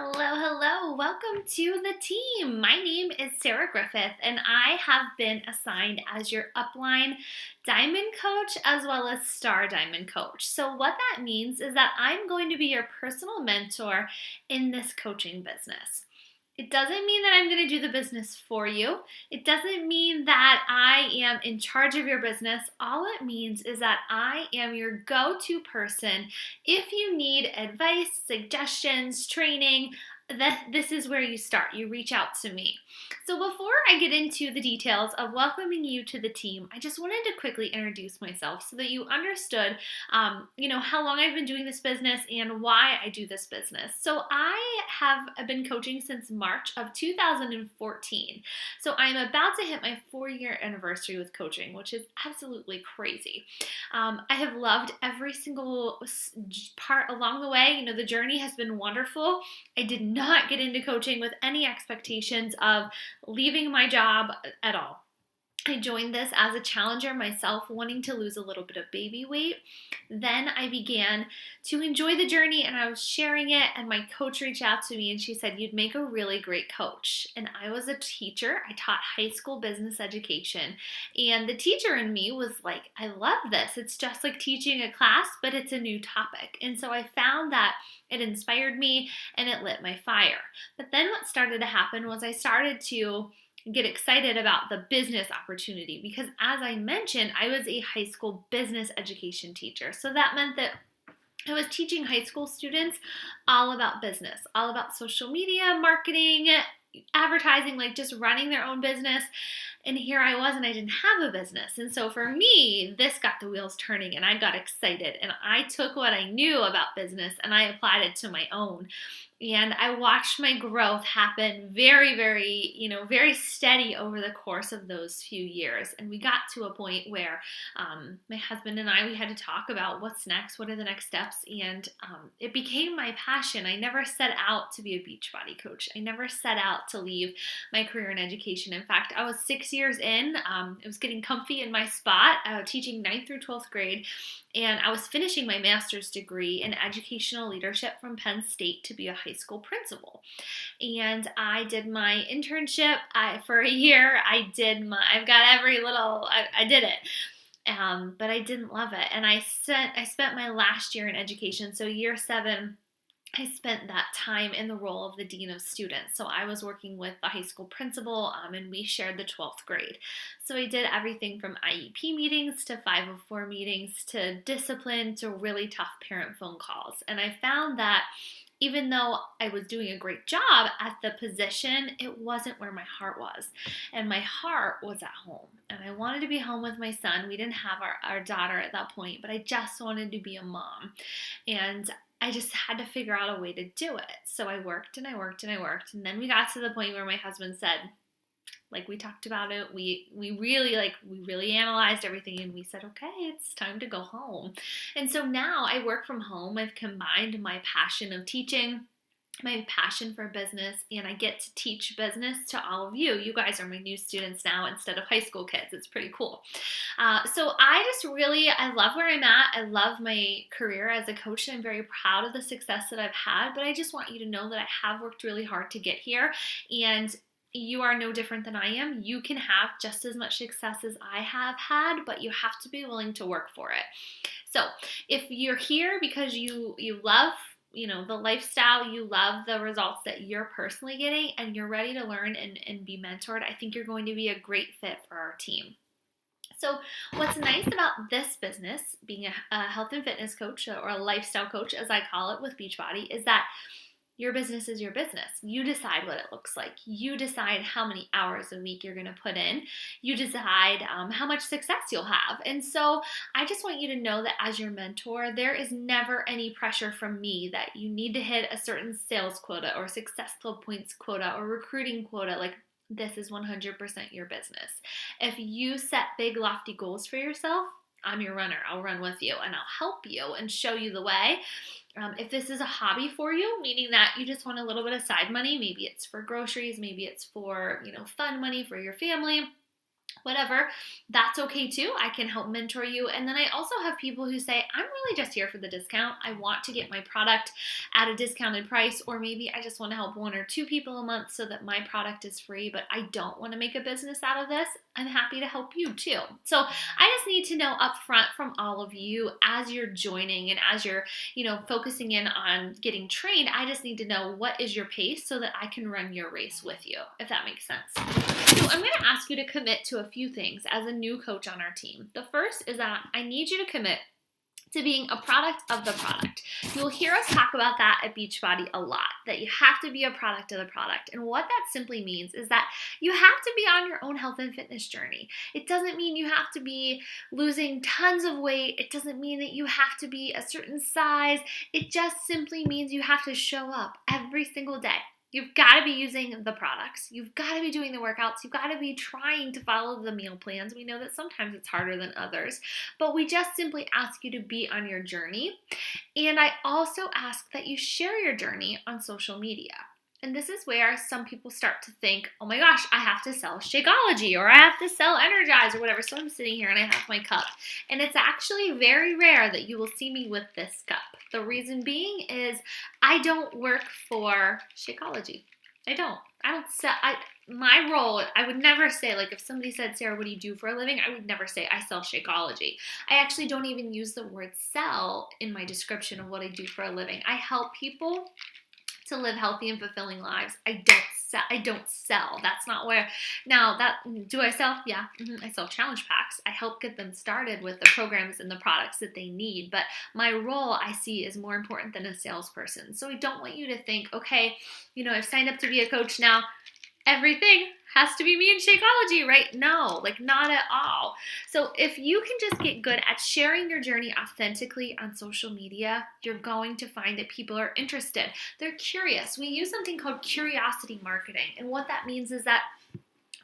Hello, hello. Welcome to the team. My name is Sarah Griffith, and I have been assigned as your upline diamond coach as well as star diamond coach. So, what that means is that I'm going to be your personal mentor in this coaching business. It doesn't mean that I'm going to do the business for you. It doesn't mean that I am in charge of your business. All it means is that I am your go-to person if you need advice, suggestions, training. This is where you start. You reach out to me. So before I get into the details of welcoming you to the team, I just wanted to quickly introduce myself so that you understood, how long I've been doing this business and why I do this business. So I have been coaching since March of 2014. So I'm about to hit my 4-year anniversary with coaching, which is absolutely crazy. I have loved every single part along the way. The journey has been wonderful. I did not get into coaching with any expectations of leaving my job at all. I joined this as a challenger myself, wanting to lose a little bit of baby weight. Then I began to enjoy the journey and I was sharing it, and my coach reached out to me and she said, "You'd make a really great coach." And I was a teacher. I taught high school business education. And the teacher in me was like, "I love this. It's just like teaching a class, but it's a new topic." And so I found that it inspired me and it lit my fire. But then what started to happen was I started to get excited about the business opportunity because, as I mentioned, I was a high school business education teacher. So that meant that I was teaching high school students all about business, all about social media, marketing, advertising, like just running their own business. And here I was, and I didn't have a business. And so for me, this got the wheels turning, and I got excited. And I took what I knew about business and I applied it to my own. And I watched my growth happen very, very steady over the course of those few years. And we got to a point where my husband and we had to talk about what's next, what are the next steps. And it became my passion. I never set out to be a Beachbody coach. I never set out to leave my career in education. In fact, I was 6 years in. It was getting comfy in my spot, teaching 9th through 12th grade. And I was finishing my master's degree in educational leadership from Penn State to be a high school principal. And I did my internship for a year. I did it. But I didn't love it. And I spent my last year in education, so year 7, I spent that time in the role of the dean of students. So I was working with the high school principal, and we shared the 12th grade. So I did everything from IEP meetings to 504 meetings to discipline to really tough parent phone calls. And I found that even though I was doing a great job at the position, it wasn't where my heart was. And my heart was at home. And I wanted to be home with my son. We didn't have our daughter at that point, but I just wanted to be a mom. And I just had to figure out a way to do it. So I worked and I worked and I worked. And then we got to the point where my husband said, we talked about it. We really analyzed everything, and we said, okay, it's time to go home. And so now I work from home. I've combined my passion of teaching, my passion for business, and I get to teach business to all of you. You guys are my new students now instead of high school kids. It's pretty cool. So I love where I'm at. I love my career as a coach, and I'm very proud of the success that I've had, but I just want you to know that I have worked really hard to get here, and you are no different than I am. You can have just as much success as I have had, but you have to be willing to work for it. So if you're here because you love the lifestyle, you love the results that you're personally getting, and you're ready to learn and be mentored, I think you're going to be a great fit for our team. So what's nice about this business, being a health and fitness coach, or a lifestyle coach as I call it with Beachbody, is that your business is your business. You decide what it looks like. You decide how many hours a week you're going to put in. You decide how much success you'll have. And so I just want you to know that as your mentor, there is never any pressure from me that you need to hit a certain sales quota or success club points quota or recruiting quota. This is 100% your business. If you set big, lofty goals for yourself, I'm your runner. I'll run with you and I'll help you and show you the way. If this is a hobby for you, meaning that you just want a little bit of side money, maybe it's for groceries, maybe it's for, fun money for your family, whatever, that's okay too. I can help mentor you. And then I also have people who say, I'm really just here for the discount. I want to get my product at a discounted price, or maybe I just want to help 1 or 2 people a month so that my product is free, but I don't want to make a business out of this. I'm happy to help you too. So I just need to know upfront from all of you as you're joining and as you're, focusing in on getting trained, I just need to know what is your pace so that I can run your race with you, if that makes sense. So I'm going to ask you to commit to a few things as a new coach on our team. The first is that I need you to commit to being a product of the product. You'll hear us talk about that at Beachbody a lot, that you have to be a product of the product. And what that simply means is that you have to be on your own health and fitness journey. It doesn't mean you have to be losing tons of weight. It doesn't mean that you have to be a certain size. It just simply means you have to show up every single day. You've got to be using the products. You've got to be doing the workouts. You've got to be trying to follow the meal plans. We know that sometimes it's harder than others, but we just simply ask you to be on your journey. And I also ask that you share your journey on social media. And this is where some people start to think, oh my gosh, I have to sell Shakeology or I have to sell Energize or whatever. So I'm sitting here and I have my cup. And it's actually very rare that you will see me with this cup. The reason being is I don't work for Shakeology. I don't sell. My role, I would never say, like if somebody said, Sarah, what do you do for a living? I would never say I sell Shakeology. I actually don't even use the word sell in my description of what I do for a living. I help people to live healthy and fulfilling lives. I don't sell. That's not where. Now, do I sell? Yeah, I sell challenge packs. I help get them started with the programs and the products that they need. But my role, I see, is more important than a salesperson. So I don't want you to think, okay, I've signed up to be a coach now. Everything has to be me and Shakeology, right? No, not at all. So if you can just get good at sharing your journey authentically on social media, you're going to find that people are interested. They're curious. We use something called curiosity marketing. And what that means is that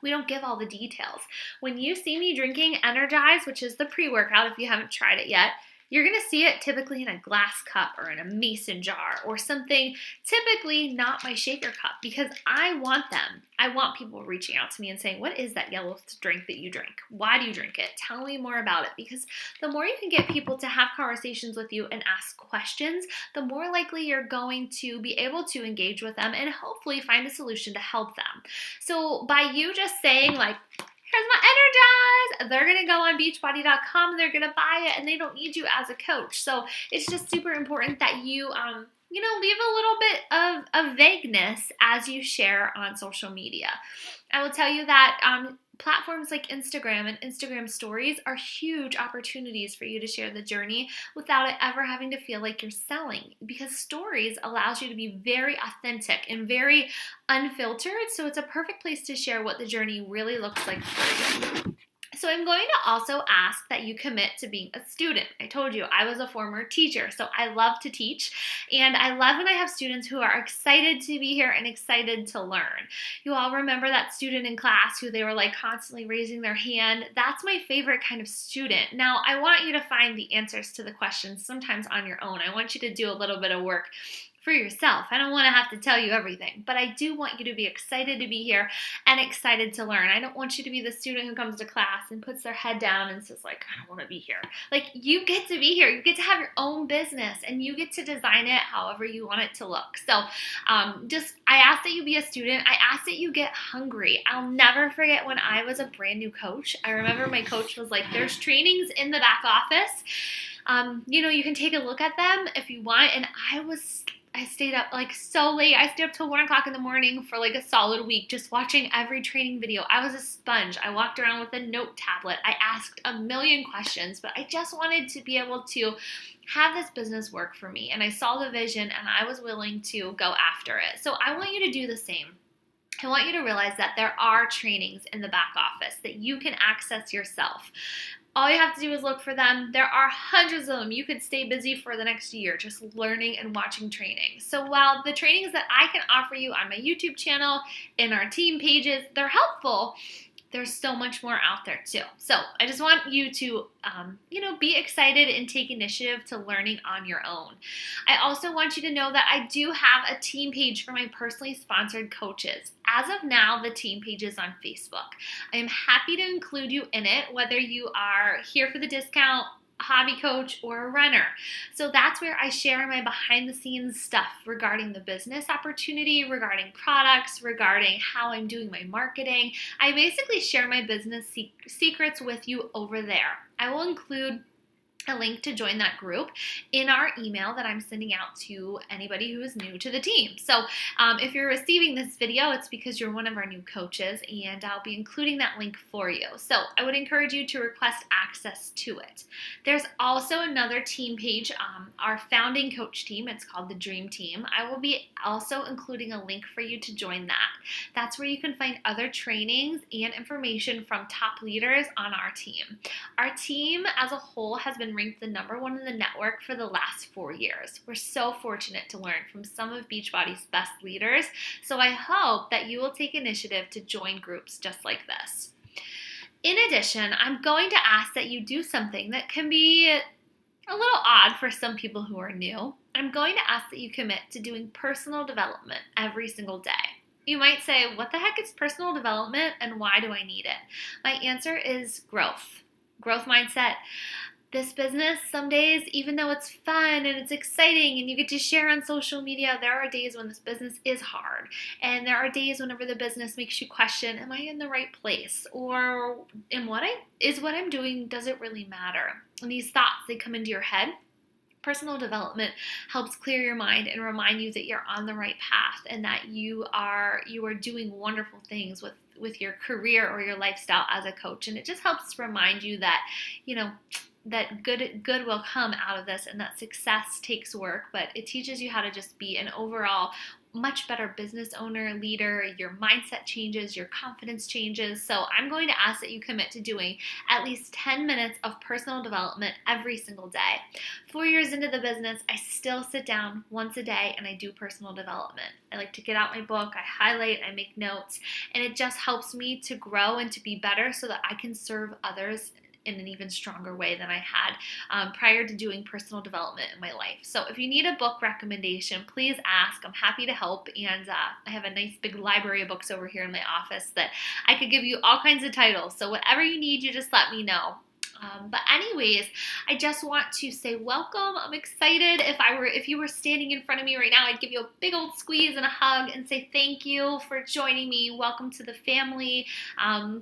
we don't give all the details. When you see me drinking Energize, which is the pre-workout if you haven't tried it yet, you're going to see it typically in a glass cup or in a mason jar or something, typically not my shaker cup, because I want them. I want people reaching out to me and saying, what is that yellow drink that you drink? Why do you drink it? Tell me more about it. Because the more you can get people to have conversations with you and ask questions, the more likely you're going to be able to engage with them and hopefully find a solution to help them. So by you just saying here's my Energize, they're going to go on beachbody.com and they're going to buy it and they don't need you as a coach. So it's just super important that you, leave a little bit of vagueness as you share on social media. I will tell you that platforms like Instagram and Instagram stories are huge opportunities for you to share the journey without it ever having to feel like you're selling, because stories allows you to be very authentic and very unfiltered. So it's a perfect place to share what the journey really looks like for you. So I'm going to also ask that you commit to being a student. I told you I was a former teacher, so I love to teach, and I love when I have students who are excited to be here and excited to learn. You all remember that student in class who they were constantly raising their hand? That's my favorite kind of student. Now, I want you to find the answers to the questions sometimes on your own. I want you to do a little bit of work for yourself. I don't want to have to tell you everything, but I do want you to be excited to be here and excited to learn. I don't want you to be the student who comes to class and puts their head down and says I don't want to be here. You get to be here. You get to have your own business and you get to design it however you want it to look. So I ask that you be a student. I ask that you get hungry. I'll never forget when I was a brand new coach. I remember my coach was there's trainings in the back office. You can take a look at them if you want. And I stayed up so late. I stayed up till 1 o'clock in the morning for a solid week just watching every training video. I was a sponge. I walked around with a note tablet. I asked a million questions, but I just wanted to be able to have this business work for me. And I saw the vision and I was willing to go after it. So I want you to do the same. I want you to realize that there are trainings in the back office that you can access yourself. All you have to do is look for them. There are hundreds of them. You could stay busy for the next year just learning and watching training. So while the trainings that I can offer you on my YouTube channel, in our team pages, they're helpful, there's so much more out there too. So I just want you to, be excited and take initiative to learning on your own. I also want you to know that I do have a team page for my personally sponsored coaches. as of now, the team page is on Facebook. I am happy to include you in it, whether you are here for the discount, a hobby coach, or a runner. So that's where I share my behind the scenes stuff regarding the business opportunity, regarding products, regarding how I'm doing my marketing. I basically share my business secrets with you over there. I will include a link to join that group in our email that I'm sending out to anybody who is new to the team. So if you're receiving this video, it's because you're one of our new coaches, and I'll be including that link for you. So I would encourage you to request access to it. There's also another team page, our founding coach team. It's called the Dream Team. I will be also including a link for you to join that. That's where you can find other trainings and information from top leaders on our team. Our team as a whole has been ranked the #1 in the network for the last 4 years. We're so fortunate to learn from some of Beachbody's best leaders, so I hope that you will take initiative to join groups just like this. In addition, I'm going to ask that you do something that can be a little odd for some people who are new. I'm going to ask that you commit to doing personal development every single day. You might say, what the heck is personal development and why do I need it? My answer is growth mindset. This business, some days, even though it's fun and it's exciting and you get to share on social media, there are days when this business is hard. And there are days whenever the business makes you question, am I in the right place? Or what I'm doing, does it really matter? And these thoughts, they come into your head. Personal development helps clear your mind and remind you that you're on the right path and that you are doing wonderful things with your career or your lifestyle as a coach. And it just helps remind you that, that good will come out of this and that success takes work, but it teaches you how to just be an overall much better business owner, leader. Your mindset changes, your confidence changes. So I'm going to ask that you commit to doing at least 10 minutes of personal development every single day. 4 years into the business, I still sit down once a day and I do personal development. I like to get out my book, I highlight, I make notes, and it just helps me to grow and to be better so that I can serve others in an even stronger way than I had prior to doing personal development in my life. So if you need a book recommendation, please ask. I'm happy to help. And I have a nice big library of books over here in my office that I could give you all kinds of titles. So whatever you need, you just let me know. But anyways, I just want to say welcome. I'm excited. If you were standing in front of me right now, I'd give you a big old squeeze and a hug and say thank you for joining me. Welcome to the family.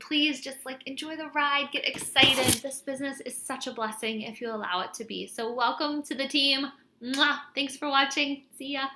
Please just enjoy the ride, get excited. This business is such a blessing if you allow it to be. So welcome to the team. Mwah. Thanks for watching. See ya.